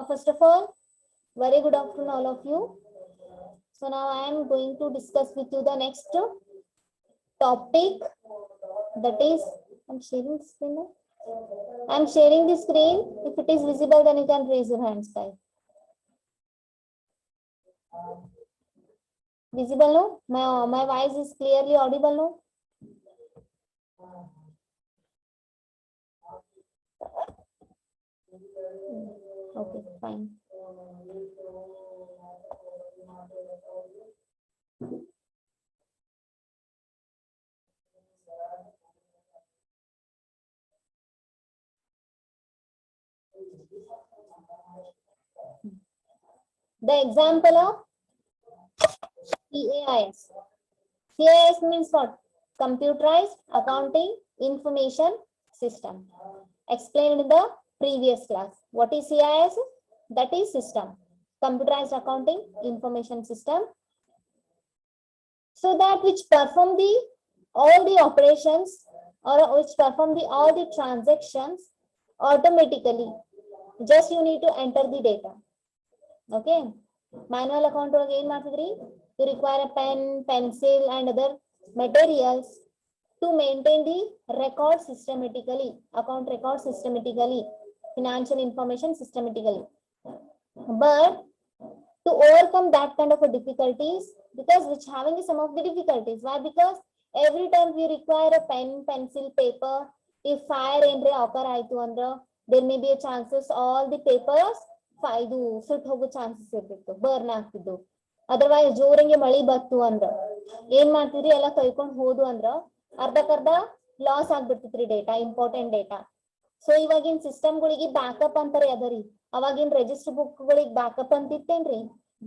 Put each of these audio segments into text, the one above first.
First of all, very good afternoon, all of you. So now I am going to discuss with you the next topic. That is, I'm sharing the screen now. I'm sharing the screen. If it is visible, then you can raise your hands, guys. Visible no? My voice is clearly audible no? Okay, fine. The example of CAIS. CAIS means what? Computerized Accounting Information System. Explained in the previous class. What is CIS? That is system. Computerized Accounting Information System. So that which perform the all the operations or which perform the all the transactions automatically. Just you need to enter the data. Okay. Manual account again, you require a pen, pencil, and other materials to maintain the record systematically, account record systematically, financial information systematically. But to overcome that kind of a difficulties, because which having some of the difficulties. Why? Because every time we require a pen, pencil, paper, if fire entry occur aitu andra, there may be a chances all the papers ಇದು ಸುಟ್ಟು ಹೋಗೋ chances ಇರ್ತಿತ್ತು, burn ಆಗ್ತಿದ್ದು. Otherwise ಜೋರಂಗೆ ಮಳಿ ಬತ್ತು ಅಂದ್ರ ಏನ್ ಮಾಡ್ತಿದ್ರಿ, ಎಲ್ಲ ಕೈಕೊಂಡ್ ಹೋದು ಅಂದ್ರ ಅರ್ಧಕ್ಕರ್ಧ ಲಾಸ್ ಆಗ್ಬಿಡ್ತಿತ್ರಿ ಡೇಟಾ, ಇಂಪಾರ್ಟೆಂಟ್ ಡೇಟಾ. ಸೊ ಇವಾಗಿನ ಸಿಸ್ಟಮ್ಗಳಿಗೆ ಬ್ಯಾಕಪ್ ಅಂತಾರೆ ಅದರಿ. ಅವಾಗಿನ ರಿಜಿಸ್ಟರ್ ಬುಕ್ ಗಳಿಗೆ ಬ್ಯಾಕಪ್ ಅಂತಿತ್ತೇನ್ರಿ?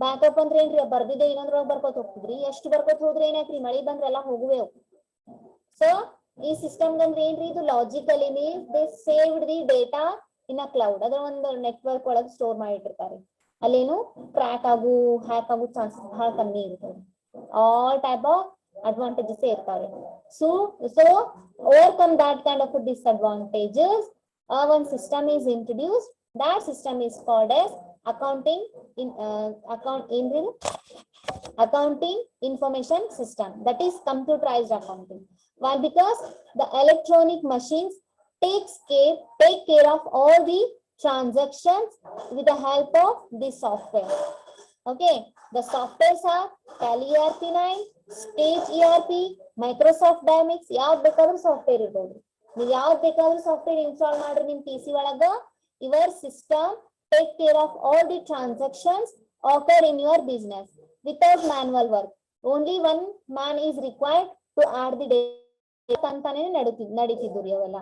ಬ್ಯಾಕಪ್ ಅಂದ್ರೆ ಏನ್ರಿ, ಬರ್ದಿದ್ದೆ ಇನ್ನೊಂದ್ರೊಳಗೆ ಬರ್ಕೋತ ಹೋಗ್ತಿದ್ರಿ. ಎಷ್ಟು ಬರ್ಕೋತ ಹೋದ್ರೆ ಏನಾಯ್ತ್ರಿ, ಮಳಿ ಬಂದ್ರೆ ಎಲ್ಲ ಹೋಗುವೆ. ಸೊ ಈ ಸಿಸ್ಟಮ್ ಅಂದ್ರೆ ಏನ್ರಿ, ಇದು logically means they saved the data in a cloud. ಅದರ ಒಂದು ನೆಟ್ವರ್ಕ್ ಒಳಗೆ ಸ್ಟೋರ್ ಮಾಡಿಟ್ಟಿರ್ತಾರೆ. ಅಲ್ಲೇನು ಕ್ರ್ಯಾಕ್ ಆಗು, ಹ್ಯಾಕ್ ಆಗೋ ಚಾನ್ಸಸ್ ಬಹಳ ಕಮ್ಮಿ ಇರ್ತದೆ. ಆಲ್ ಟೈಪ್ ಆಫ್ ಅಡ್ವಾಂಟೇಜಸ್ ಇರ್ತಾರೆ. So overcome that kind of disadvantages, one system is introduced. That system is called as accounting information system. That is computerized accounting. Why? Because the electronic machines take care of all the transactions with the help of the software. Okay, the softwares are Tally ERP9, Sage ERP, Microsoft Dynamics. ಯಾವ್ದು ಬೇಕಾದ್ರೂ software ಇರ್ಬೋದು. ನೀವು ಯಾವ್ದು ಬೇಕಾದ್ರೂ software install ಮಾಡ್ರಿ ನಿಮ್ PC ಒಳಗ. Your system take care of all the transactions occur in your business without manual work. Only one man is required to add the data ಅಂತಾನೆ ನಡೀತಿದ್ದು ರೀ ಅವೆಲ್ಲ.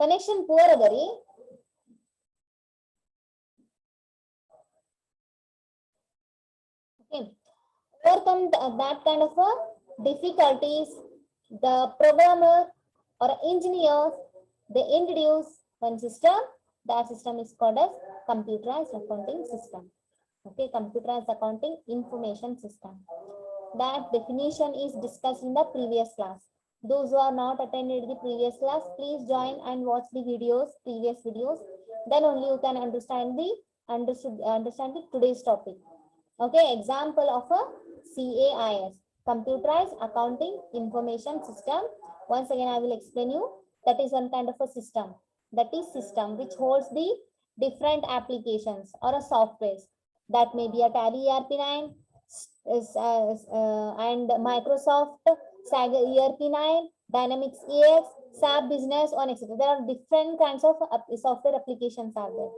ಕನೆಕ್ಷನ್ ಪೂರ್ ಅದ ರೀ. Okay. Overcome that kind of difficulties, the programmer or engineers, they introduce one system. That system is called as computerized accounting system. Okay, computerized accounting information system. That definition is discussed in the previous class. Those who are not attended the previous class, please join and watch the previous videos. Then only you can understand the today's topic. Okay, example of a CAIS, computerized accounting information system. Once again, I will explain you. That is one kind of a system. That is system which holds the different applications or a softwares. That may be a Tally ERP9 and Microsoft Sage ERP9, Dynamics AX, SAP Business, on etc. There are different kinds of software applications are there.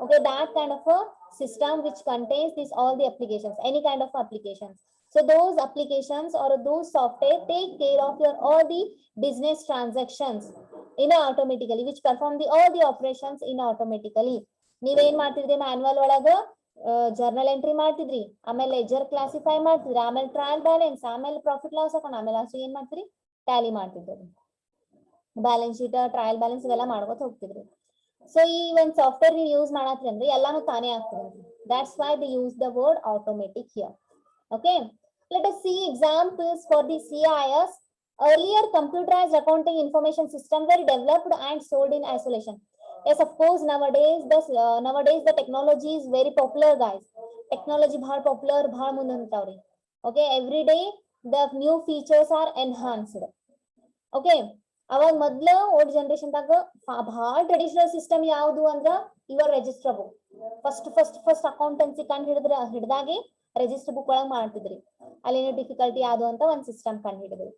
Okay, that kind of a system which contains all the applications, any kind of applications. So those applications or those software take care of your all the business transactions in automatically, which perform all the operations in automatically. ನೀವೇನ್ ಮಾಡ್ತಿದ್ರಿ, manual ಒಳಗ journal entry ಮಾಡ್ತಿದ್ರಿ, ಆಮೇಲೆ leisure classify ಮಾಡ್ತಿದ್ರಿ, ಆಮೇಲೆ trial balance, ಆಮೇಲೆ profit loss ಹಾಕೊಂಡು ಆಮೇಲೆ ಲಾಸ್ಟ್ ಏನ್ ಮಾಡ್ತೀರಿ, ಟ್ಯಾಲಿ ಮಾಡ್ತಿದ್ರಿ. ಬ್ಯಾಲೆನ್ಸ್ ಶೀಟ್, ಟ್ರಯಲ್ ಬ್ಯಾಲೆನ್ಸ್ ಇವೆಲ್ಲ ಮಾಡ್ಕೊತ ಹೋಗ್ತಿದ್ರಿ. ಸೊ ಈ ಒಂದು ಸಾಫ್ಟ್ವೇರ್ ನೀವು ಯೂಸ್ ಮಾಡತ್ರಿ ಅಂದ್ರೆ ಎಲ್ಲಾನು ತಾನೇ ಆಗ್ತದೆ. That's why they use the word automatic here. Okay, Let us see examples for the CIS. Earlier, computerized accounting information systems were developed and sold in isolation. Yes, of course, nowadays the technology is very popular, guys. Technology bhal popular, bhal munantavri. Okay, every day the new features are enhanced. Okay, ಅವಾಗ ಮೊದ್ಲ old generation ದಾಗ ಬಹಳ traditional system ಯಾವುದು ಅಂದ್ರ ಇವ register book. First accountancy ಕಂಡು ಹಿಡ್ದಾಗಿ register book ಒಳಗ್ ಮಾಡ್ತಿದ್ರಿ. ಅಲ್ಲೇನೋ ಡಿಫಿಕಲ್ಟಿ ಯಾವುದು ಅಂತ ಒಂದ್ ಸಿಸ್ಟಮ್ ಕಂಡು ಹಿಡಿದ್ರಿ.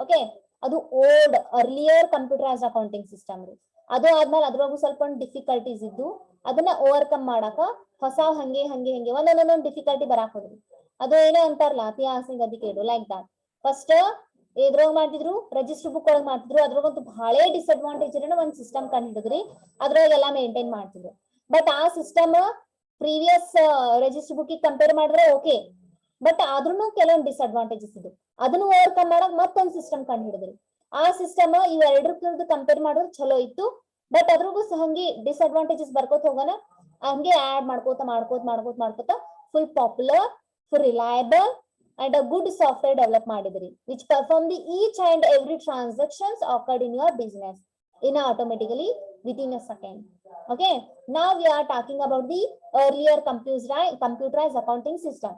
ಓಕೆ, ಅದು old earlier computerised accounting system ರೀ. ಅದು ಆದ್ಮೇಲೆ ಅದ್ರೊಳಗೂ ಸ್ವಲ್ಪ ಡಿಫಿಕಲ್ಟೀಸ್ ಇದ್ದು ಅದನ್ನ ಓವರ್ಕಮ್ ಮಾಡಾಕ ಹೊಸ ಹಂಗೆ ಒಂದೊಂದೊಂದೊಂದು ಡಿಫಿಕಲ್ಟಿ ಬರಾಕ್ ಹೋದ್ರಿ. ಅದು ಏನೋ ಅಂತಾರಲ್ಲ ಅತಿ ಆಸೆ ಗತಿ ಕೇಳು, ಲೈಕ್ ದಟ್. ಫಸ್ಟ್ ಎದ್ರಾಗ ಮಾಡ್ತಿದ್ರು, ರಿಜಿಸ್ಟರ್ ಬುಕ್ ಒಳಗ್ ಮಾಡ್ತಿದ್ರು. ಅದ್ರಾಗಂತೂ ಬಹಳ ಡಿಸ್ಅಡ್ವಾಂಟೇಜ್ ಇರೋ ಒಂದ್ ಸಿಸ್ಟಮ್ ಕಂಡು ಹಿಡಿದ್ರಿ. ಅದ್ರೊಳಗೆ ಎಲ್ಲಾ ಮೇಂಟೈನ್ ಮಾಡ್ತಿದ್ರು. ಬಟ್ ಆ system previous register book compare ಮಾಡಿದ್ರೆ ಓಕೆ, ಬಟ್ ಆದ್ರೂ ಕೆಲವೊಂದು ಡಿಸ್ಅಡ್ವಾಂಟೇಜಸ್ ಇದ್ದು ಅದನ್ನು ಓವರ್ಕಮ್ ಮಾಡಕ್ ಮತ್ತೊಂದು ಸಿಸ್ಟಮ್ ಕಂಡು ಹಿಡಿದ್ರಿ. ಆ ಸಿಸ್ಟಮ್ ಇವೆರಡಕ್ಕೂ ಕಂಪೇರ್ ಮಾಡೋದು ಚಲೋ ಇತ್ತು. ಬಟ್ ಅದ್ರಿಗೂ ಹಂಗೆ ಡಿಸ್ಅಡ್ವಾಂಟೇಜಸ್ ಬರ್ಕೋತ ಹೋಗೋಣ, ಹಂಗೆ ಆಡ್ ಮಾಡ್ಕೋತ full popular, full reliable and a good software develop ಮಾಡಿದ್ರಿ, which perform the each and every transactions occurred in your business in automatically within a second. Okay, now we are talking about the earlier computerized accounting system.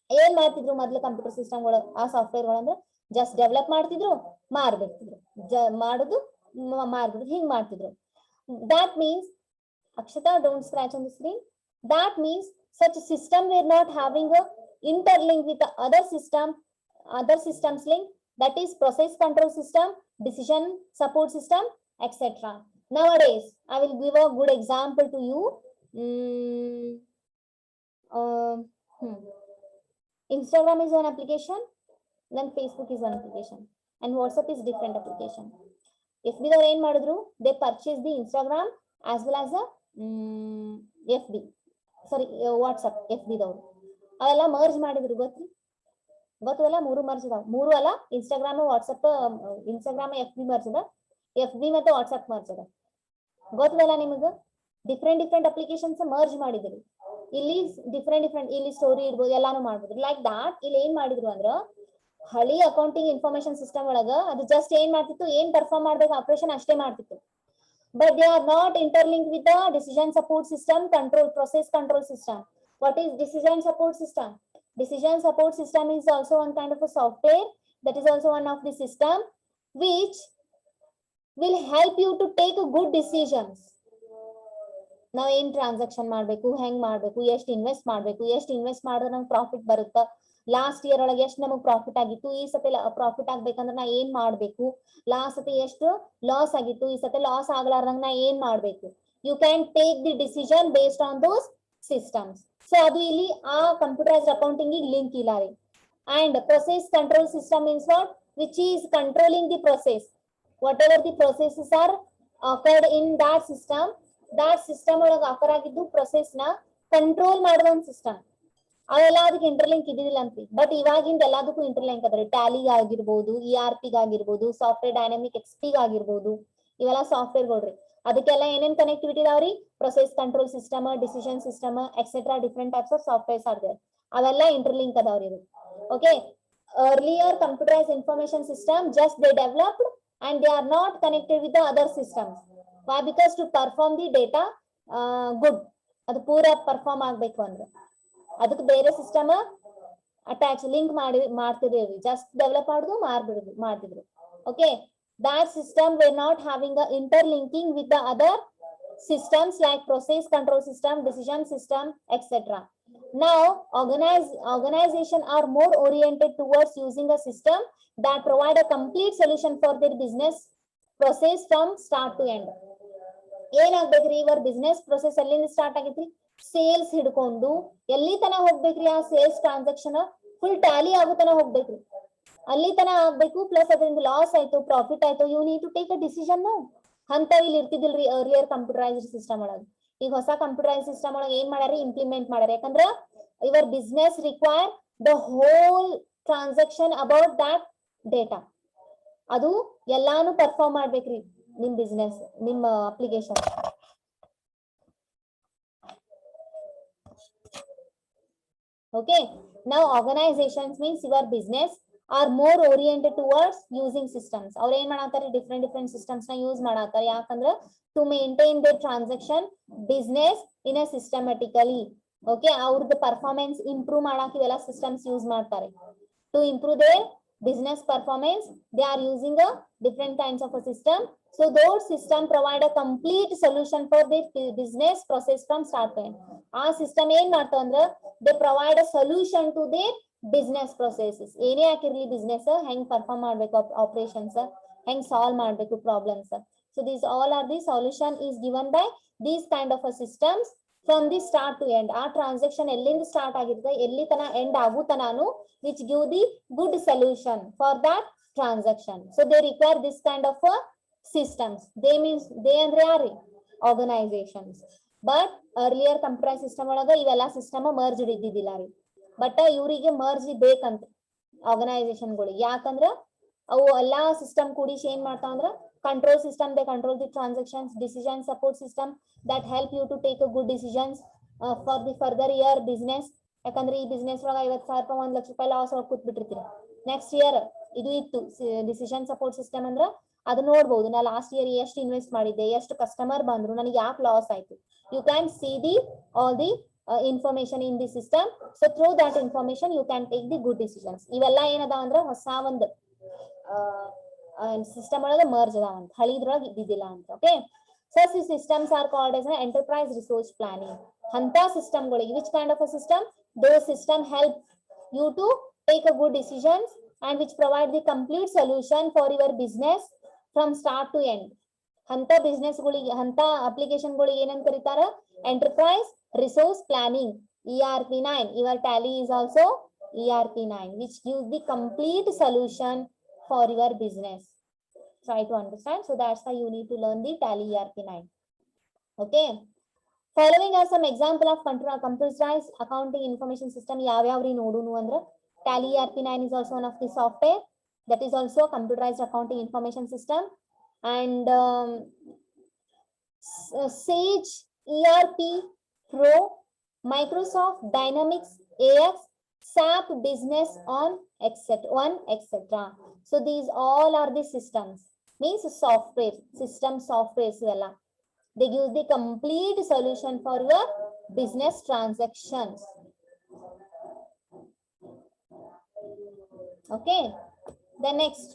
ಏನ್ ಮಾಡ್ತಿದ್ರು ಮೊದಲು computer system ಗಳು, ಆ software ಗಳು ಅಂದ್ರೆ just develop ಮಾಡ್ತಿದ್ರು, ಮಾರ್ಬಿಡ್ತಿದ್ರು, ಮಾರ್ಬಿಡ್ತಿದ್ರು, ಹಿಂಗ್ ಮಾಡ್ತಿದ್ರು. That means, Akshata, don't scratch on the screen. That means such system were not having a interlink with the other systems link, that is process control system, decision support system, etc. Nowadays I will give a good example to you. Instagram is one application, then Facebook is one application, and WhatsApp is different application. FB davaru ಏನು ಮಾಡಿದ್ರು, they purchase the Instagram as well as a WhatsApp. FB ದವರು ಅವೆಲ್ಲ merge ಮಾಡಿದ್ರು, ಗೊತ್ತಲ್ಲ, ಮೂರು merge ಅದಾವ. ಮೂರು ಅಲ್ಲ, Instagram WhatsApp, Instagram FB merge ಅದ, FB ಮತ್ತೆ ವಾಟ್ಸಪ್ ಮರ್ಜ್ ಅದ. ಗೊತ್ತಲ್ಲ ನಿಮಗ? ಡಿಫ್ರೆಂಟ್ ಅಪ್ಲಿಕೇಶನ್ಸ್ ಮರ್ಜ್ ಮಾಡಿದ್ರು. ಇಲ್ಲಿ ಡಿಫ್ರೆಂಟ್ ಇಲ್ಲಿ ಸ್ಟೋರಿ ಇಡ್ಬೋದು, ಎಲ್ಲಾನು ಮಾಡ್ಬೋದು. ಲೈಕ್ ದಾಟ್ ಇಲ್ಲಿ ಏನ್ ಮಾಡಿದ್ರು ಅಂದ್ರ, ಹಳಿ ಅಕೌಂಟಿಂಗ್ ಇನ್ಫಾರ್ಮೇಶನ್ ಸಿಸ್ಟಮ್ ಒಳಗ ಅದು ಜಸ್ಟ್ ಏನ್ ಮಾಡ್ತಿತ್ತು, ಏನ್ ಪರ್ಫಾರ್ಮ್ ಮಾಡ್ಬೇಕು ಆಪರೇಷನ್ ಅಷ್ಟೇ ಮಾಡ್ತಿತ್ತು. But they are not interlinked with the decision support system, process control system. What is decision support system? Decision support system is also one kind of a software, that is also one of the system which will help you to take good decisions. Now in transaction ಮಾಡಬೇಕು, ಹೆಂಗ್ ಮಾಡಬೇಕು, ಎಷ್ಟು invest ಮಾಡಬೇಕು, ಎಷ್ಟು invest ಮಾಡಿದ್ರೆ ನಮಗೆ profit ಬರುತ್ತೆ, last year ಒಳಗೆ ಎಷ್ಟು ನಮಗೆ ಪ್ರಾಫಿಟ್ ಆಗಿತ್ತು, ಈ ಸತಿ ಪ್ರಾಫಿಟ್ ಆಗ್ಬೇಕಂದ್ರೆ ನಾ ಏನ್ ಮಾಡ್ಬೇಕು, ಲಾಸ್ಟ್ ಸತಿ ಎಷ್ಟು ಲಾಸ್ ಆಗಿತ್ತು, ಈ ಸತಿ ಲಾಸ್ ಆಗ್ಲಾರ್ದಂಗ ನಾ ಏನ್ ಮಾಡ್ಬೇಕು. You can take the decision based on those systems. So ಅದು ಇಲ್ಲಿ ಆ ಕಂಪ್ಯೂಟರೈಸ್ಡ್ ಅಕೌಂಟಿಂಗ್ ಲಿಂಕ್ ಇಲ್ಲ ರೀ. And process control system means what, which is controlling the process, whatever the processes are occurred in that system ಒಳಗೆ occur ಆಗಿದ್ದು process ನ control ಮಾಡುವ ಒಂದು ಸಿಸ್ಟಮ್. ಅವೆಲ್ಲ ಅದಕ್ಕೆ ಇಂಟರ್ಲಿಂಕ್ ಇದಿಲ್ಲ ಅಂತಿ. ಬಟ್ ಇವಾಗಿಂದ ಎಲ್ಲದಕ್ಕೂ ಇಂಟರ್ಲಿಂಕ್ ಅದ್ರಿ. ಟ್ಯಾಲಿಗ್ ಆಗಿರ್ಬೋದು, ERP ಆಗಿರ್ಬೋದು, ಸಾಫ್ಟ್ವೇರ್ ಡೈನಾಮಿಕ್ XP ಆಗಿರ್ಬೋದು, ಇವೆಲ್ಲ ಸಾಫ್ಟ್ವೇರ್ ಗೋಳ್ರಿ. ಅದಕ್ಕೆಲ್ಲ ಏನೇನ್ ಕನೆಕ್ಟಿವಿಟಿ ಇದಾವ್ರಿ? Process control system, decision system etcetera, different types of softwares are there. ಅವೆಲ್ಲ ಇಂಟರ್ಲಿಂಕ್ ಅದಾವ್ರಿ ಇದು. Okay, earlier computerized information system just they developed and they are not connected with the other systems. Why? Because to perform the data good, ಅದು ಪೂರಾ perform ಆಗ್ಬೇಕು ಅಂದ್ರೆ ಅದಕ್ಕೆ ಬೇರೆ system attach link ಮಾಡ್ತಿದ್ರಿ, ಜಸ್ಟ್ ಡೆವಲಪ್ ಮಾಡುದು ಮಾಡ್ತಿದ್ರು. Okay, that system were not having a interlinking with the other systems like process control system, decision system, etc. Now organization are more oriented towards using a system that provide a complete solution for their business process from start to end. ಏನಾಗ್ಬೇಕ್ರಿ, ಇವರ್ business process ಎಲ್ಲಿಂದ start ಆಗೈತ್ರಿ, sales ಹಿಡ್ಕೊಂಡು ಎಲ್ಲಿ ತನ ಹೋಗ್ಬೇಕ್ರಿ, ಆ sales transaction full Tally ಆಗೋ ತನ ಹೋಗ್ಬೇಕ್ರಿ, ಅಲ್ಲಿ ತನ ಆಗ್ಬೇಕು. ಪ್ಲಸ್ ಅದರಿಂದ ಲಾಸ್ ಆಯ್ತು, ಪ್ರಾಫಿಟ್ ಆಯ್ತು, you need to take a decision. ಅಂತ ಇಲ್ಲಿ ಇರ್ತಿದಿಲ್ರಿ ಅರ್ಲಿಯರ್ ಕಂಪ್ಯೂಟರೈಸ್ಡ್ ಸಿಸ್ಟಮ್ ಒಳಗ. ಈಗ ಹೊಸ ಕಂಪ್ಯೂಟರೈಸ್ಡ್ ಸಿಸ್ಟಮ್ ಒಳಗ ಏನ್ ಮಾಡ್ಯಾರ, ಇಂಪ್ಲಿಮೆಂಟ್ ಮಾಡ್ಯಾರ. ಯಾಕಂದ್ರ your business require the whole transaction about that data. ಅದು ಎಲ್ಲಾನು ಪರ್ಫಾರ್ಮ್ ಮಾಡ್ಬೇಕ್ರಿ ನಿಮ್ ಬಿಸ್ನೆಸ್, ನಿಮ್ಮ application. Okay, Now organizations means your business are more oriented towards using systems. ಅವ್ರ ಏನ್ ಮಾಡಾತಾರೆ, different systems ನ ಯೂಸ್ ಮಾಡಾತಾರೆ. ಯಾಕಂದ್ರೆ to maintain their transaction business in a systematically. Okay, ಅವ್ರದ್ದು performance improve ಮಾಡಾಕ ಇವೆಲ್ಲ systems ಯೂಸ್ ಮಾಡ್ತಾರೆ. To improve their business performance, they are using a different kinds of a system. So those system provide a complete solution for the business process from start to end. ಆ system ಏನ್ ಮಾಡ್ತಾವ ಅಂದ್ರ they provide a solution to their business processes. ಏನೇ ಆಗಿರ್ಲಿ business ಹೆಂಗ್ perform ಮಾಡ್ಬೇಕು, operations ಹೆಂಗ್ solve ಮಾಡ್ಬೇಕು problems. So these all are the solution is given by these kind of a systems from the start to end. ಆ transaction ಎಲ್ಲಿಂದ start ಆಗಿರ್ತದೆ ಎಲ್ಲಿ ತನ end ಆಗುತ್ತಾನು, which give the good solution for that transaction. So they require this kind of a systems. They means they ಅಂದ್ರೆ ಯಾರು, organizations. But earlier computer system ಒಳಗ ಇವೆಲ್ಲ system merged ಇದ್ದಿದ್ದಿಲ್ಲ ರೀ. ಬಟ್ ಇವರಿಗೆ ಮರ್ಜ್ ಬೇಕಂತ ಆರ್ಗನೈಸೇಷನ್ಗಳಿಗೆ. ಯಾಕಂದ್ರ ಅವು ಎಲ್ಲಾ ಸಿಸ್ಟಮ್ ಕೂಡಿಸಿ ಏನ್ ಮಾಡ್ತಾವ ಅಂದ್ರ control system, they control the transactions, decision support system that help you to take a good decisions for the further year business. ಯಾಕಂದ್ರೆ ಈ ಬಿಸ್ನೆಸ್ ಒಳಗ 50,000 ರೂಪಾಯಿ 1 ಲಕ್ಷ ರೂಪಾಯಿ ಲಾಸ್ ಒಳಗೆ ಕೂತ್ ಬಿಟ್ಟಿರ್ತೀರಿ. ನೆಕ್ಸ್ಟ್ ಇಯರ್ ಇದು ಇತ್ತು ಡಿಸಿಷನ್ ಸಪೋರ್ಟ್ ಸಿಸ್ಟಮ್ ಅಂದ್ರ ಅದು ನೋಡ್ಬೋದು, ನಾ ಲಾಸ್ಟ್ ಇಯರ್ ಎಷ್ಟು ಇನ್ವೆಸ್ಟ್ ಮಾಡಿದ್ದೆ, ಎಷ್ಟು ಕಸ್ಟಮರ್ ಬಂದ್ರು, ನನಗೆ ಯಾಕೆ ಲಾಸ್ ಆಯ್ತು. You can see the all the information in the system. So through that information you can take the good decisions. ಇವೆಲ್ಲ ಏನದಾವ ಅಂದ್ರ ಹೊಸ ಒಂದು ಸಿಸ್ಟಮ್ ಒಳಗೆ ಮರ್ಜ್ ಅದಾವ ಅಂತ, ಹಳಿದ್ರೊಳಗೆ ಇದ್ದಿದ್ದಿಲ್ಲ ಅಂತ. Okay, such systems are called as an enterprise resource planning. ಅಂತ ಸಿಸ್ಟಮ್ಗಳಿಗೆ which kind of a system, those system help you to take a good decisions and which provide the complete solution for your business from start to end. ಅಂತ business ಗಳಿಗೆ ಅಂತ application ಗಳಿಗೆ ಏನಂತ ಕರೀತಾರ, enterprise resource planning, ERP9. Your Tally is also ERP9, which gives the complete solution for your business. Try to understand. So that's why you need to learn the Tally ERP9. Okay. Following are some example of computerized accounting information system. ಯಾವ್ಯಾವ್ರಿ ನೋಡುನು ಅಂದ್ರೆ Tally ERP9 is also one of the software that is also computerized accounting information system. And Sage ERP Pro, Microsoft Dynamics AX, SAP Business on etc. So these all are the systems, means software system softwares ivella. They give the complete solution for your business transactions. Okay, then next,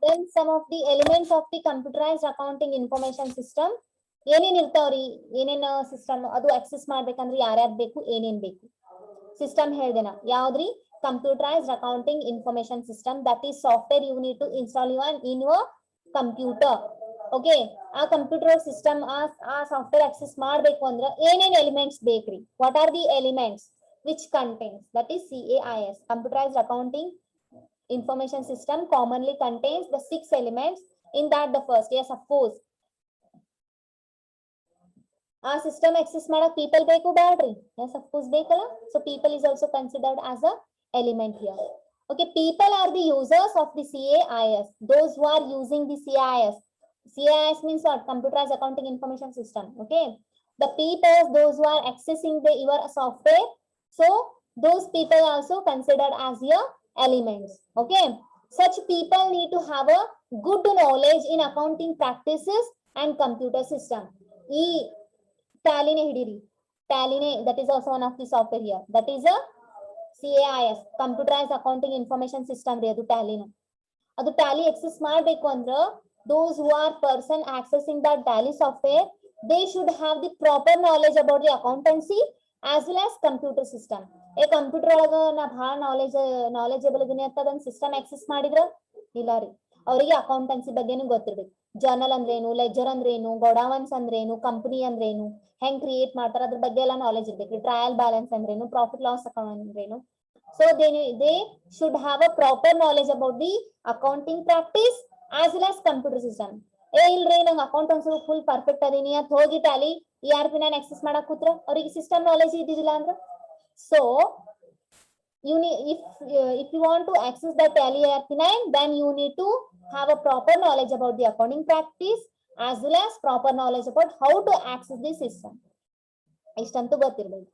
then some of the elements of the computerized accounting information system. ಏನೇನ್ ಇರ್ತಾವ್ರಿ, ಏನೇನ್ system ಅದು access ಮಾಡ್ಬೇಕಂದ್ರೆ ಯಾರ್ಯಾರು ಬೇಕು, ಏನೇನ್ ಬೇಕು system ಹೇಳ್ದೇನಾ. ಯಾವ್ದ್ರಿ, computerized accounting information system, that is software you need to install in your computer. Okay, ಆ ಕಂಪ್ಯೂಟರ್ ಸಿಸ್ಟಮ್ ಆ ಸಾಫ್ಟ್ವೇರ್ ಆಕ್ಸೆಸ್ ಮಾಡ್ಬೇಕು ಅಂದ್ರೆ ಏನೇನ್ ಎಲಿಮೆಂಟ್ಸ್ ಬೇಕ್ರಿ, what are the elements which contains, that is CAIS, computerized accounting information system commonly contains the 6 elements. In that the first, yes of course, ಆ system access ಮಾಡಕ್ people ಬೇಕು ಬ್ಯಾಡ್ರಿ, yes of course ಬೇಕಲ್ಲ. So people is also considered as a element here. Okay, people are the users of the CAIS, those who are using the CAIS. CAIS means what, computerized accounting information system. Okay, the people, those who are accessing your software, so those people also considered as your elements. Okay, such people need to have a good knowledge in accounting practices and computer system. E Tally ne hidiri, Tally ne, that is also one of the software here, that is a CAIS, computerized accounting information system re adu Tally nu. Adu Tally access ಮಾಡಬೇಕು ಅಂದ್ರೆ those who are person accessing that Tally software, they should have the proper knowledge about the accountancy as well as computer system. A computer ಒಳಗ ನಾ ಬಹಳ knowledgeable ಇದೀನಿ ಅಂತ ಅದನ್ನ system access ಮಾಡಿದ್ರ ಇಲ್ಲ ರೀ, ಅವರಿಗೆ ಅಕೌಂಟೆನ್ಸಿ ಬಗ್ಗೆನೂ ಗೊತ್ತಿರ್ಬೇಕು. ಜರ್ನಲ್ ಅಂದ್ರೇನು, ಲೆಜರ್ ಅಂದ್ರೇನು, ಗೋಡಾವನ್ಸ್ ಅಂದ್ರೇನು, ಕಂಪನಿ ಅಂದ್ರೇನು, ಹೆಂಗ್ ಕ್ರಿಯೇಟ್ ಮಾಡ್ತಾರ ಅದ್ರ ಬಗ್ಗೆ ಎಲ್ಲ ನಾಲೆಜ್ ಇರ್ಬೇಕು. ಟ್ರಯಲ್ ಬ್ಯಾಲೆನ್ಸ್ ಅಂದ್ರೇನು, ಪ್ರಾಫಿಟ್ ಲಾಸ್ ಅಕೌಂಟ್ ಅಂದ್ರೇನು. So they should have a proper knowledge about the accounting practice as well as computer system. ಏ ಇಲ್ರಿ ನಂಗೆ ಅಕೌಂಟೆನ್ಸಿ ಫುಲ್ ಪರ್ಫೆಕ್ಟ್ ಅದೀನಿ ಅಂತ ಹೋಗಿ Tally ERP9 access ಮಾಡಕ್ ಕೂತ್ರ ಅವರಿಗೆ ಸಿಸ್ಟಮ್ ನಾಲೆಜ್ ಇದ್ದಿದ್ದಿಲ್ಲ ಅಂದ್ರೆ so you need if you want to access the Tally ERP9 then you need to have a proper knowledge about the accounting practice as well as proper knowledge about how to access the system. ಇಷ್ಟಂತೂ ಗೊತ್ತಿರಬೇಕು.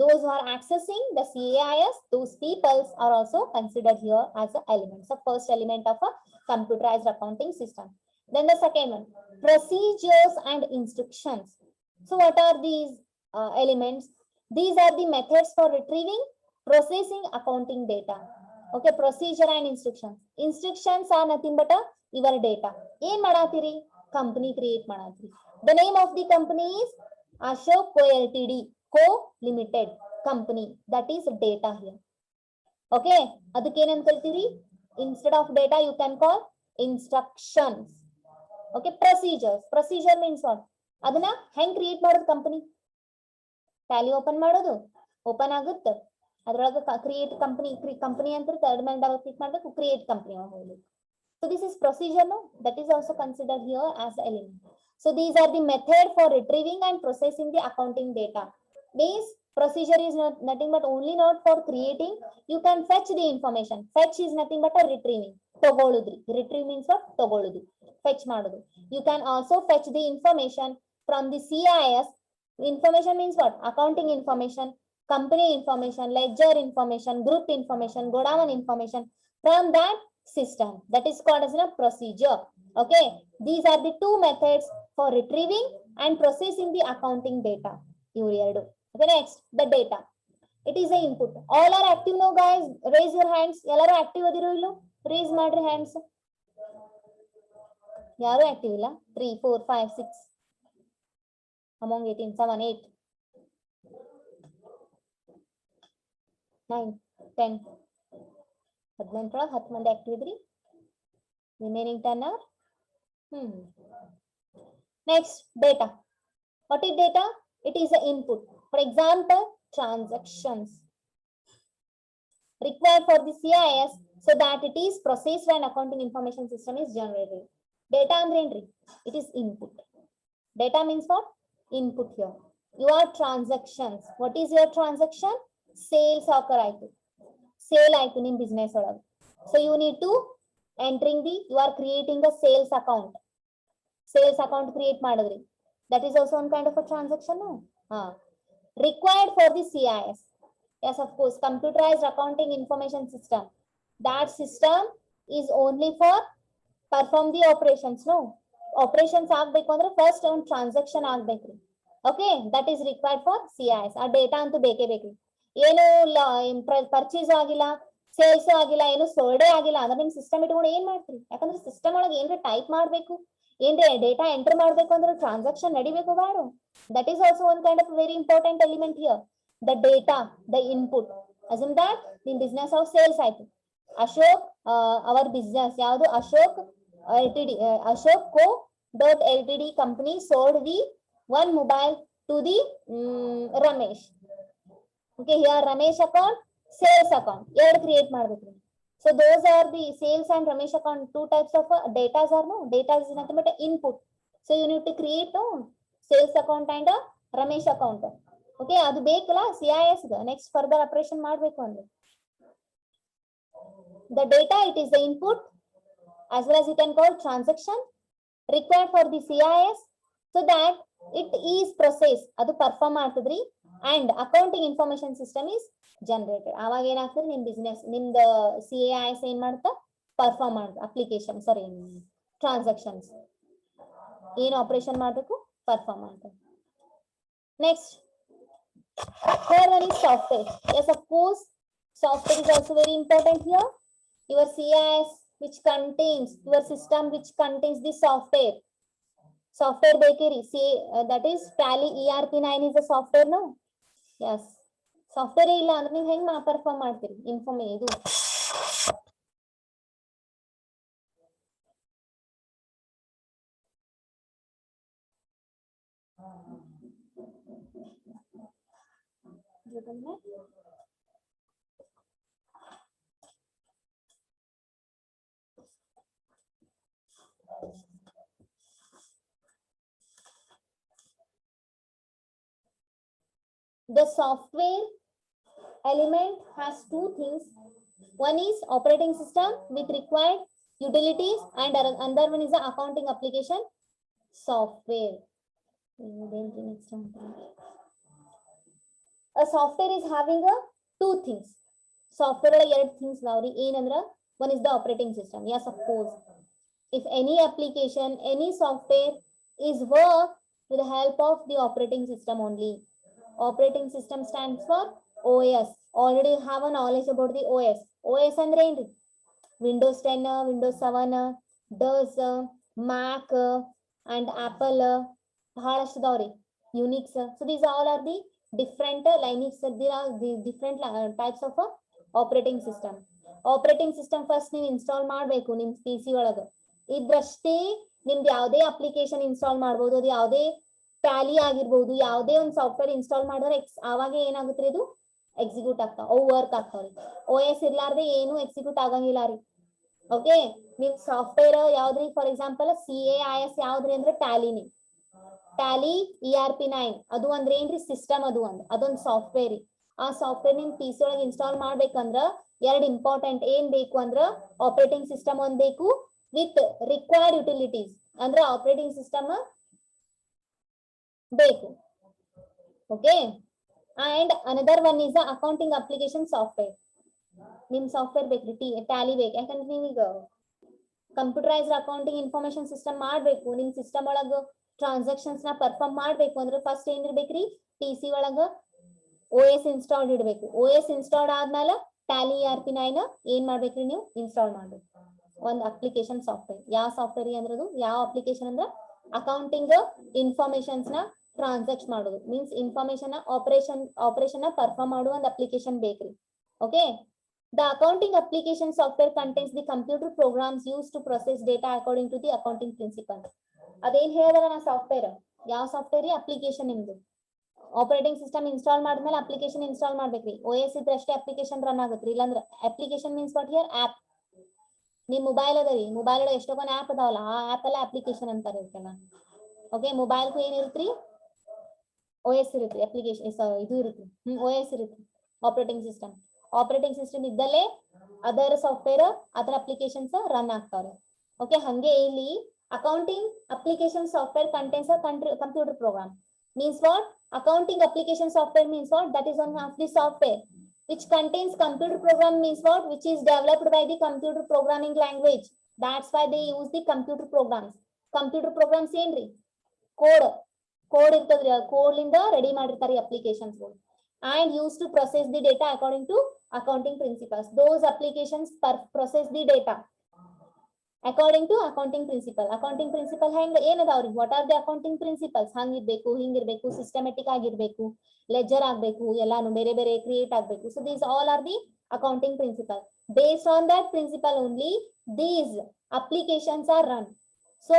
Those who are accessing the CAIS, those peoples are also considered here as the elements, the first element of a computerized accounting system. Then the second one, procedures and instructions. So what are these elements? These are the methods for retrieving, processing accounting data. Okay, procedure and instructions. Instructions are nothing but your data. ಏನ್ ಮಾಡಾತಿರಿ? Company create ಮಾಡಾತಿರಿ. The name of the company is Ashok Co Ltd. Co Limited company. That is data here. Okay, ಅದಕ್ಕೆ ಏನಂತ ಹೇಳ್ತೀರಿ? Instead of data you can call instructions. Okay, procedures. Procedure means what? ಅದನ್ನ ಹೆಂಗ್ create ಮಾಡೋದು company? Tally open ಮಾಡೋದು, open ಆಗುತ್ತೆ, ಅದ್ರೊಳಗೆ create company ಅಂತ ಥರ್ಡ್ ಮ್ಯಾನ್ ಡಬಲ್ ಕ್ಲಿಕ್ ಮಾಡಬೇಕು, ಕ್ರಿಯೇಟ್ ಕಂಪನಿ ಹೋಗ್ಬೇಕು. So this is procedure, no? That is also considered here as the element. So these are the method for retrieving and processing the accounting data. Means procedure is nothing but only not for creating. You can fetch the information. Fetch is nothing but a retrieving. ತಗೊಳುದ್ರಿ. Retrieve means what? ತಗೊಳುದು. Fetch ಮಾಡುದು. You can also fetch the information from the CIS. Information means what? Accounting information, company information, ledger information, group information, godown information from that system. That is called as a procedure. Okay, these are the two methods for retrieving and processing the accounting data. Okay, next, the data. It is an input. All are active now, guys. Raise your hands. Ellaru active adiru illo? Raise madri hands. Yaru active illa? 3, 4, 5, 6. Among 18, 7, 8, 9, 10. 10 ಮಂದಿ active ಇದ್ರಿ. Remaining 10 are next, data. What is data? It is an input. For example, transactions required for the CIS so that it is processed when accounting information system is generated. Data ಅಂದ್ರೆ ಏನ್ರಿ? It is input. Data means what? Input here. Your transactions. What is your transaction? Sales occur ಆಯ್ತು. Sale ಆಯ್ತು ನಿಮ್ business ಒಳಗೆ. So you need to you are creating a sales account. Sales account create ಮಾಡಿದ್ರಿ. That is also one kind of a transaction, no? Required for the CIS. Yes, of course, computerized accounting information system. That system is only for perform the operations, no? Operations ಆಗ್ಬೇಕು ಅಂದ್ರೆ first ಒಂದು transaction ಆಗ್ಬೇಕ್ರಿ. Okay, that is required for CIS. ಆ data ಅಂತೂ ಬೇಕೇ ಬೇಕ್ರಿ. ಏನು purchase ಆಗಿಲ್ಲ, sales ಆಗಿಲ್ಲ, ಏನು ಸೋಲ್ಡೇ ಆಗಿಲ್ಲ ಅಂದ್ರೆ ನಿಮ್ ಸಿಸ್ಟಮ್ ಇಟ್ಕೊಂಡು ಏನ್ ಮಾಡ್ತೀರಿ? ಯಾಕಂದ್ರೆ ಸಿಸ್ಟಮ್ ಒಳಗೆ ಏನ್ರ ಟೈಪ್ ಮಾಡ್ಬೇಕು, ಏನ್ರ ಡೇಟಾ ಎಂಟರ್ ಮಾಡ್ಬೇಕು ಅಂದ್ರೆ ಟ್ರಾನ್ಸಾಕ್ಷನ್ ನಡಿಬೇಕು ಬೇಡ. That is also one kind of very important element here. The data, the input. Assume that ನಿಮ್ ಬಿಸ್ನೆಸ್ ಆಫ್ ಸೇಲ್ಸ್ ಆಯ್ತು. ಅಶೋಕ್ ಅವರ್ ಬಿಸ್ನೆಸ್ ಯಾವುದು? Ashok LTD, Ashok Co. Ltd. company sold the one mobile to the Ramesh. Okay, here Ramesh account, sales account. Here create ಮಾಡಬೇಕು. So those are the sales and Ramesh account. Two types of data are no. Data is nothing but input. So you need to create no sales account and a Ramesh account. Okay, ಅದು ಬೇಕಲ್ಲ CIS ಗೆ next further operation ಮಾಡಬೇಕು ಅಂದ್ರೆ. The data, it is the input as well as you can call transaction required for the CIS so that it is processed. ಅದು perform ಮಾಡ್ತದ್ರಿ and accounting information system is generated. ಆವಾಗ ಏನಾಗ್ತದೆ ನಿಮ್ business ನಿಮ್ದ CIS ಏನ್ ಮಾಡ್ತಾ perform ಮಾಡ್ತಾ application ಸಾರಿ transactions ಏನು operation ಮಾಡಬೇಕು ಪರ್ಫಾರ್ಮ್ ಮಾಡ್ತಾರೆ. Next, third one is software. Yes, of course, software is also very important here. Your CIS which contains your system which contains the software. Software ಬೇಕೇರಿ. That is Tally ERP9 is a software, no? Yes. Software ಇಲ್ಲ ಅಂದ್ರೆ ನೀವು ಹೆಂಗ್ perform ಮಾಡ್ತೀರಿ? ಇದು The software element has two things. One is operating system with required utilities, and another one is the accounting application software. A software is having a two things. Software things one is the operating system. Yes, of course. If any application, any software is work with the help of the operating system only. Operating system stands for OS. Already have a knowledge about the OS. OS and Windows 10, Windows 7, DOS, Mac, and Apple, Unix. So these all are the different Linux. There are the different types of operating system. Operating system first ನೀವು install ಮಾಡಬೇಕು ನಿಮ್ಮ PC ಒಳಗೆ. ಇದ್ರಷ್ಟೇ ನಿಮ್ದು ಯಾವುದೇ application install ಮಾಡಬಹುದು. ಅದು ಯಾವುದೇ Tally ಆಗಿರಬಹುದು, ಯಾವುದೇ ಒಂದು ಸಾಫ್ಟ್ವೇರ್ ಇನ್ಸ್ಟಾಲ್ ಮಾಡಿದ್ರೆ ಆವಾಗ ಏನಾಗುತ್ತೆ ಇದು ಎಕ್ಸಿಕ್ಯೂಟ್ ಆಗ್ತಾವ, ಅವು ವರ್ಕ್ ಆಗ್ತಾವ್ರಿ. OS ಇರ್ಲಾರ್ದೆ ಏನು ಎಕ್ಸಿಕ್ಯೂಟ್ ಆಗಂಗಿಲ್ಲ ರೀ. ಓಕೆ, ನಿಮ್ ಸಾಫ್ಟ್ವೇರ್ ಯಾವ್ದ್ರಿ? ಫಾರ್ ಎಕ್ಸಾಂಪಲ್ CAIS ಯಾವ್ದ್ರಿ ಅಂದ್ರೆ ಟ್ಯಾಲಿನಿ. ಟ್ಯಾಲಿ ERP9 ಅದು ಅಂದ್ರೆ ಏನ್ರಿ? ಸಿಸ್ಟಮ್. ಅದೊಂದು ಸಾಫ್ಟ್ವೇರ್. ಆ ಸಾಫ್ಟ್ವೇರ್ ನಿಮ್ PC ಒಳಗೆ ಇನ್ಸ್ಟಾಲ್ ಮಾಡ್ಬೇಕಂದ್ರ ಎರಡು ಇಂಪಾರ್ಟೆಂಟ್ ಏನ್ ಬೇಕು ಅಂದ್ರ ಆಪರೇಟಿಂಗ್ ಸಿಸ್ಟಮ್ ಒಂದ್ ಬೇಕು ವಿತ್ ರಿಕ್ವೈರ್ಡ್ ಯುಟಿಲಿಟೀಸ್. ಅಂದ್ರ ಆಪರೇಟಿಂಗ್ ಸಿಸ್ಟಮ್ ಬೇಕು. Okay, and another one is accounting application software. ನಿಮ್ ಸಾಫ್ಟ್ವೇರ್ ಬೇಕ್ರಿ, ಟ್ಯಾಲಿ ಬೇಕು. ಯಾಕಂದ್ರೆ ನೀವೀಗ ಕಂಪ್ಯೂಟರೈಸ್ಡ್ ಅಕೌಂಟಿಂಗ್ ಇನ್ಫಾರ್ಮೇಶನ್ ಸಿಸ್ಟಮ್ ಮಾಡ್ಬೇಕು, ನಿಮ್ ಸಿಸ್ಟಮ್ ಒಳಗ ಟ್ರಾನ್ಸಾಕ್ಷನ್ಸ್ ನ ಪರ್ಫಾರ್ಮ್ ಮಾಡ್ಬೇಕು ಅಂದ್ರೆ ಫಸ್ಟ್ ಏನ್ ಇರ್ಬೇಕ್ರಿ? PC ಒಳಗ OS ಇನ್ಸ್ಟಾಲ್ಡ್ ಇಡ್ಬೇಕು. OS ಇನ್ಸ್ಟಾಲ್ಡ್ ಆದ್ಮೇಲೆ ಟ್ಯಾಲಿ ERP9 ಏನ್ ಮಾಡ್ಬೇಕ್ರಿ? ನೀವು ಇನ್ಸ್ಟಾಲ್ ಮಾಡ್ಬೇಕು ಒಂದ್ ಅಪ್ಲಿಕೇಶನ್ ಸಾಫ್ಟ್ವೇರ್. ಯಾವ ಸಾಫ್ಟ್ವೇರ್ ಅಂದ್ರದು ಯಾವ ಅಪ್ಲಿಕೇಶನ್ ಅಂದ್ರ ಅಕೌಂಟಿಂಗ್ ಇನ್ಫಾರ್ಮೇಶನ್ಸ್ ನ ಟ್ರಾನ್ಸಾಕ್ಟ್ ಮಾಡೋದು. ಮೀನ್ಸ್ ಇನ್ಫಾರ್ಮೇಶನ್ ಆಪರೇಷನ್ ಪರ್ಫಾರ್ಮ್ ಮಾಡುವ ಒಂದು ಅಪ್ಲಿಕೇಶನ್ ಬೇಕ್ರಿ. Okay, the accounting application software contains the computer programs used to process data according to the accounting principles. ಅದೇನ್ ಹೇಳಿದಾರ ನಾ ಸಾಫ್ಟ್ವೇರ್? ಯಾವ ಸಾಫ್ಟ್ವೇರ್? ಅಪ್ಲಿಕೇಶನ್. ನಿಮ್ದು ಆಪರೇಟಿಂಗ್ ಸಿಸ್ಟಮ್ ಇನ್ಸ್ಟಾಲ್ ಮಾಡಿದ್ಮೇಲೆ ಅಪ್ಲಿಕೇಶನ್ ಇನ್ಸ್ಟಾಲ್ ಮಾಡ್ಬೇಕ್ರಿ. OS ಇದ್ರೆ ಅಷ್ಟೇ ಅಪ್ಲಿಕೇಶನ್ ರನ್ ಆಗುತ್ತೆ. ಇಲ್ಲಾಂದ್ರ application means what here? App. ನಿಮ್ ಮೊಬೈಲ್ ಅದರಿ, ಮೊಬೈಲ್ ಒಳಗೆ ಎಷ್ಟೊಂದು ಆಪ್ ಅದಾವಲ್ಲ, ಆ ಆಪ್ ಎಲ್ಲ ಅಪ್ಲಿಕೇಶನ್ ಅಂತಾರೆ ಇರ್ತಾನ. ಓಕೆ, ಮೊಬೈಲ್ಗೂ ಏನ್ ಇರುತ್ರಿ? OS ಇರುತ್ತೆ. ಅಪ್ಲಿಕೇಶನ್ ಇದು ಇರುತ್ತೆ, OS ಇರುತ್ತೆ, ಆಪರೇಟಿಂಗ್ ಸಿಸ್ಟಮ್. ಆಪರೇಟಿಂಗ್ ಸಿಸ್ಟಮ್ ಇದ್ದಲ್ಲೇ other software, other applications run ಆಗ್ತಾವ್ರೆ. ಓಕೆ, ಹಂಗೆ ಇಲ್ಲಿ accounting application software contains a computer program. Means what? Accounting application software means what? That is one of the software which contains computer program. Means what? Which is developed by the computer programming language. That's why they use the computer programs. Computer programs ಏನ್ರಿ? Code ಇರ್ತದ್ರಿ. Code ಲಿಂದ ready ಮಾಡಿರ್ತಾರೆ applications and used to process the data according to accounting principles. Those applications process the data according to accounting principle. Accounting principle ಹೆಂಗ ಏನದಾವ್ರಿ? What are the accounting principles? ಹಂಗಿರ್ಬೇಕು, ಹಿಂಗಿರ್ಬೇಕು, systematic ಆಗಿರ್ಬೇಕು, ledger ಆಗ್ಬೇಕು, ಎಲ್ಲಾನು ಬೇರೆ ಬೇರೆ ಕ್ರಿಯೇಟ್ ಆಗ್ಬೇಕು. So these all are the accounting principle. Based on that principle only these applications are run. So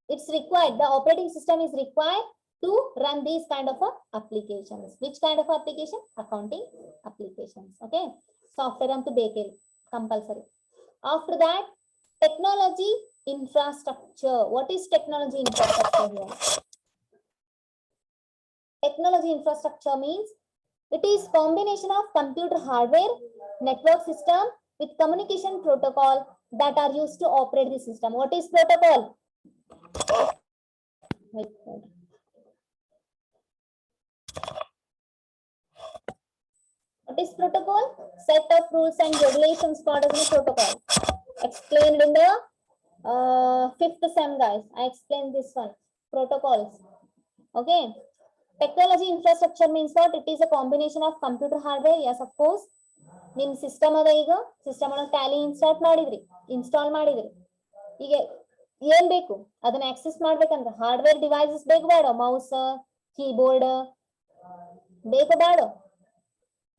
it's required, the operating system is required to run these kind of applications. Which kind of application? Accounting applications. Okay, software antu bekeri compulsory. After that, technology infrastructure. What is technology infrastructure here? Technology infrastructure means it is combination of computer hardware, network system with communication protocol that are used to operate the system. What is protocol? What is protocol? Set of rules and regulations called as a protocol. Explained in the 5th sem, guys. I explained this one. Protocols. Okay. Technology infrastructure means what? It is a combination of computer hardware. Yes, of course. ನಿಮ್ system ಅದ, ಈಗ system ಒಳಗೆ Tally install ಮಾಡಿದ್ರಿ. ಈಗ ಏನ್ ಬೇಕು? ಅದನ್ನ access ಮಾಡ್ಬೇಕಂದ್ರೆ ಹಾರ್ಡ್ವೇರ್ ಡಿವೈಸಸ್ ಬೇಕು ಬೇಡ? ಮೌಸ್, ಕೀಬೋರ್ಡ್ ಬೇಕು ಬೇಡ?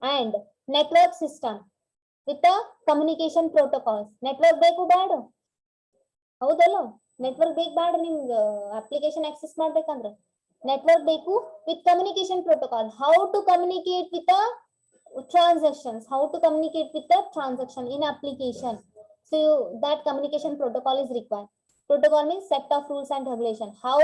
and network system with the communication protocols. Network ಬೇಕು ಬೇಡ? ಹೌದಲ್ಲ? ನೆಟ್ವರ್ಕ್ ಬೇಕು ಬೇಡ? ನಿಮ್ಗೆ ಅಪ್ಲಿಕೇಶನ್ ಆಕ್ಸೆಸ್ ಮಾಡ್ಬೇಕಂದ್ರೆ ನೆಟ್ವರ್ಕ್ ಬೇಕು with communication protocol. How to communicate with the transactions, how to communicate with the transaction in application. So that communication protocol is required. Protocol means set of rules and regulation. How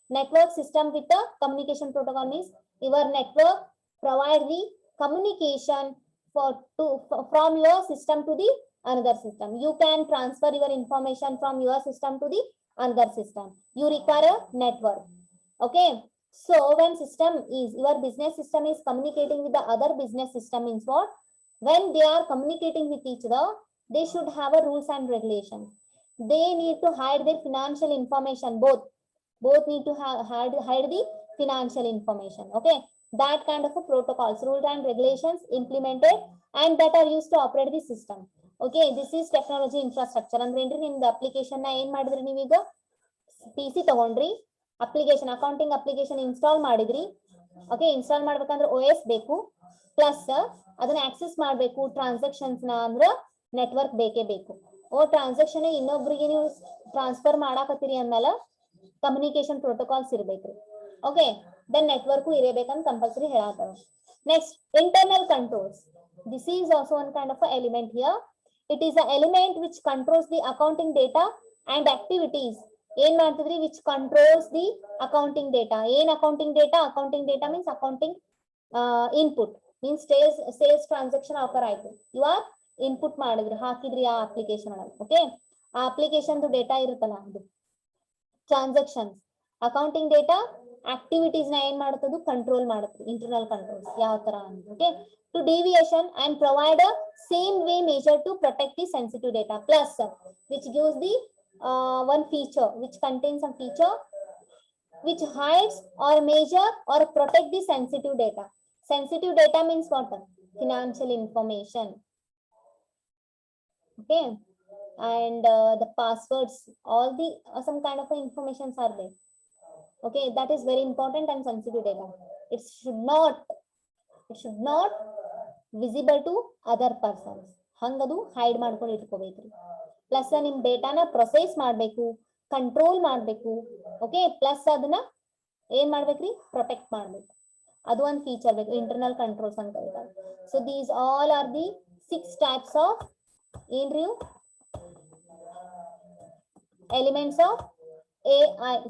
Network system with the communication protocol means your network provide the communication from your system to the another system. You can transfer your information from your system to the another system. You require a network. Okay. So when your business system is communicating with the other business system means what? When they are communicating with each other, they should have a rules and regulations. They need to hide their financial information. Both need to hide the financial information. Okay. That kind of a protocols, rules and regulations implemented and that are used to operate the system. Okay. This is technology infrastructure. ಅಂದ್ರೆ ನಿಮ್ದು application ನ ಏನ್ ಮಾಡಿದ್ರಿ ನೀವೀಗ PC ತಗೊಂಡ್ರಿ, application accounting application install ಮಾಡಿದ್ರಿ. Okay, install ಮಾಡ್ಬೇಕಂದ್ರೆ OS ಬೇಕು, ಪ್ಲಸ್ ಅದನ್ನ ಆಕ್ಸೆಸ್ ಮಾಡಬೇಕು ಟ್ರಾನ್ಸಾಕ್ಷನ್ಸ್ ನ ಅಂದ್ರ ನೆಟ್ವರ್ಕ್ ಬೇಕೇ ಬೇಕು. ಟ್ರಾನ್ಸಾಕ್ಷನ್ ಇನ್ನೊಬ್ರಿಗೆ ನೀವು ಟ್ರಾನ್ಸ್ಫರ್ ಮಾಡಾಕತ್ತೀರಿ ಅಂದ್ಮೇಲೆ ಕಮ್ಯುನಿಕೇಶನ್ ಪ್ರೋಟೋಕಾಲ್ಸ್ ಇರಬೇಕ್ರಿ. ಓಕೆ, ದೆನ್ ನೆಟ್ವರ್ಕ್ ಇರಬೇಕಂತ ಕಂಪಲ್ಸರಿ ಹೇಳತ್ತಾರ. Next, internal controls. This is also one kind of a element here. It is an element which controls the accounting data and activities. ಏನ್ ಮಾಡ್ತಿದ್ರಿ, which controls the accounting data. ಏನ್ accounting data? Accounting data means accounting input means sales transaction offer ಆಯ್ತು, you are input ಮಾಡಿದ್ರಿ, ಹಾಕಿದ್ರಿ ಆ application ಒಳಗೆ. Okay, ಆ application data ಇರುತ್ತಲ್ಲ ಅದು ಟ್ರಾನ್ಸಾಕ್ಷನ್ಸ್. ಅಕೌಂಟಿಂಗ್ ಡೇಟಾ ಆಕ್ಟಿವಿಟೀಸ್ ನ ಏನ್ ಮಾಡುತ್ತದು, ಕಂಟ್ರೋಲ್ ಮಾಡುತ್ತೆ. ಇಂಟರ್ನಲ್ ಕಂಟ್ರೋಲ್ಸ್ ಯಾವ ತರ ಅಂದ್ರೆ, okay, to deviation and provide a same way measure to protect the sensitive data, plus which gives the one feature which contains some feature which hides or measure or protect the sensitive data. Sensitive data means what? Financial information. Okay, and the passwords, all the some kind of informations are there. Okay, that is very important and sensitive data. It should not visible to other persons. ಹಂಗದು hide ಮಾಡ್ಕೊಂಡು ಇಟ್ಕೋಬೇಕ್ರಿ. Plus ನಿಮ್ ಡೇಟಾನ process ಮಾಡ್ಬೇಕು, control ಮಾಡ್ಬೇಕು. Okay, plus ಅದನ್ನ ಏನ್ ಮಾಡ್ಬೇಕ್ರಿ, ಪ್ರೊಟೆಕ್ಟ್ ಮಾಡ್ಬೇಕು. ಅದು ಒಂದು ಫೀಚರ್ ಬೇಕು, ಇಂಟರ್ನಲ್ ಕಂಟ್ರೋಲ್ಸ್ ಅಂತ ಹೇಳ್ತಾರೆ. So these all are the 6 types of ಏನ್ರಿ elements of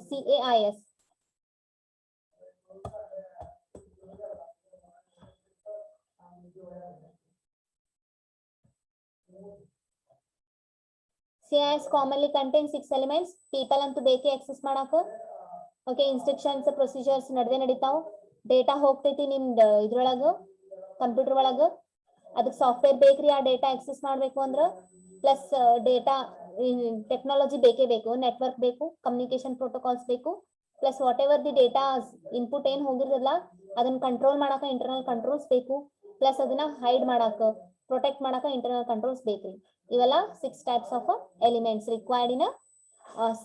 CAIS. CIS commonly contains 6 elements. People ಅಂತೂ ಬೇಕೇ ಆಕ್ಸೆಸ್ ಮಾಡಾಕ. ಓಕೆ, ಇನ್ಸ್ಟ್ರಕ್ಷನ್ಸ್ ಪ್ರೊಸೀಜರ್ಸ್ ನಡಿತಾವ್. ಡೇಟಾ ಹೋಗ್ತೈತಿ ನಿಮ್ದು ಇದ್ರೊಳಗ ಕಂಪ್ಯೂಟರ್ ಒಳಗ, ಅದಕ್ಕೆ ಸಾಫ್ಟ್ವೇರ್ ಬೇಕ್ರಿ ಆ ಡೇಟಾ ಆಕ್ಸೆಸ್ ಮಾಡ್ಬೇಕು ಅಂದ್ರ. ಪ್ಲಸ್ ಡೇಟಾ ಟೆಕ್ನಾಲಜಿ ಬೇಕೇ ಬೇಕು, ನೆಟ್ವರ್ಕ್ ಬೇಕು, ಕಮ್ಯುನಿಕೇಶನ್ ಪ್ರೋಟೋಕಾಲ್ಸ್ ಬೇಕು. Plus what ever the data input ಏನ್ ಹೋಗಿರಲ್ಲ ಅದನ್ನ ಕಂಟ್ರೋಲ್ ಮಾಡಾಕ ಇಂಟರ್ನಲ್ ಕಂಟ್ರೋಲ್ಸ್ ಬೇಕು. ಪ್ಲಸ್ ಅದನ್ನ ಹೈಡ್ ಮಾಡಾಕ, ಪ್ರೊಟೆಕ್ಟ್ ಮಾಡಾಕ ಇಂಟರ್ನಲ್ ಕಂಟ್ರೋಲ್ಸ್ ಬೇಕ್ರಿ. ಇವೆಲ್ಲ 6 types of elements required in a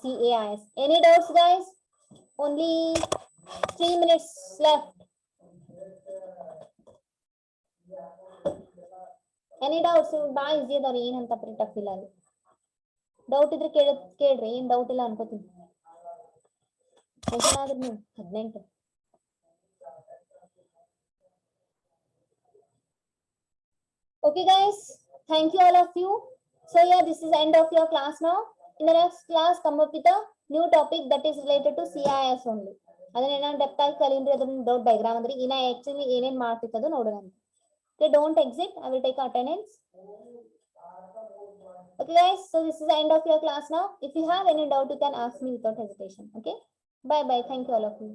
CAIS. Any doubts guys? Only 3 minutes left. Any doubts? ಬಾ ಈಸಿ ಅದಾವ್ರಿ, ಏನಂತ ಟಫ್ ಇಲ್ಲ. ಅಲ್ಲಿ ಡೌಟ್ ಇದ್ರೆ ಕೇಳ್ರಿ, ಏನ್ ಡೌಟ್ ಇಲ್ಲ ಅನ್ಕೋತೀನಿ. ಆದ್ರೂ ನೀವು 18. Okay guys, thank you all of you. So yeah, this is the end of your class now. In the next class, come up with a new topic that is related to CIS only. ಅದನ್ನ depth ಆಗಿ ಕಲಿನ್ರಿ, ಅದನ್ನ ದೊಡ್ಡ diagram ಅಂದ್ರಿ ಇನ್ನ actually ಏನೇನ್ ಮಾಡ್ತಿತ್ತದು ನೋಡೋಣ. Okay, don't exit. I will take attendance. Okay guys, so this is the end of your class now. If you have any doubt, you can ask me without hesitation. Okay, bye bye. Thank you all of you.